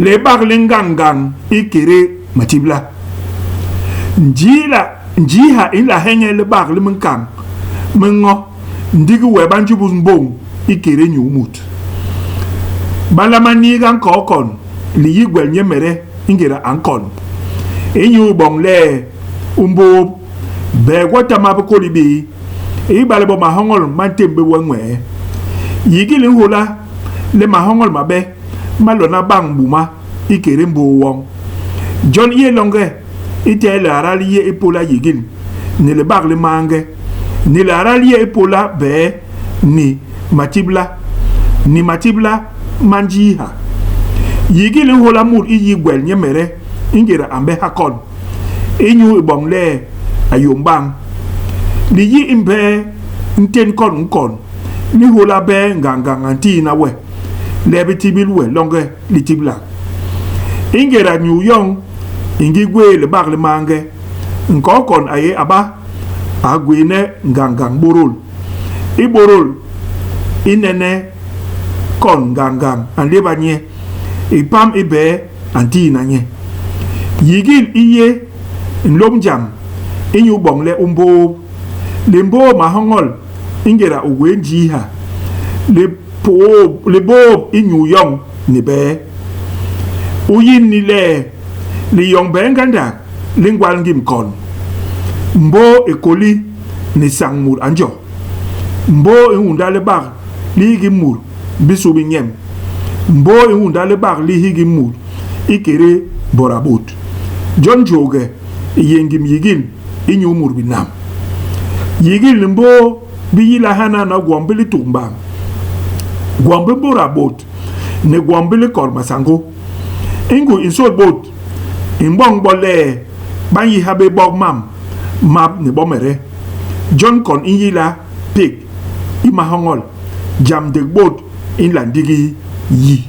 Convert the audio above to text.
le bag lingangang ikere matibla njiha ila henge le bag le mnkang mengo ndigi we banjubu mbong ikere nyumut balamani gan kokon li yigwel nyemere ingera ankon enyu bong le umbo be gwata mabko libi e balebo mahongol mantembe wenwe yigilin hola le mahongol mabe malona bang buma ikere mbo wong John ye longe ite le arali ye epola yigil ne le bag le mange ni le arali ye epola be ni matibla manjiha yigil hola mur iyi gwel nyemere ingera ambe hakon enyu bong le ayombang li yi imbe nten kon ni hola be nganga anti na we lebe tibilwe longe li tibla ingera New York ingi gwe le bag le mange nkokon aye aba agwene ngangang borol iborol inene kon ngangang anleba nye ipam ibe anti na nye yigil iye nlomjam inyu bongle umbo lembo mahongol ingera uwenji ha le bo inyu yong ni be uyin ni le yong be nganda lingwal ngim kon mbo ekoli ni sangmur anjo mbo ehunda le bag li gimur bisu binyem mbo ehunda le bag li higimur ikere borabot John Joge yengim yigil inyu mur binam yigil mbo biyila hana na gwombili tumba gwombe borabot ne gwombili kormasango ingu insol bot imbong bole banyi habe bog map ne bomere John kon inyila pig imahongol jam de bot inlandigi yi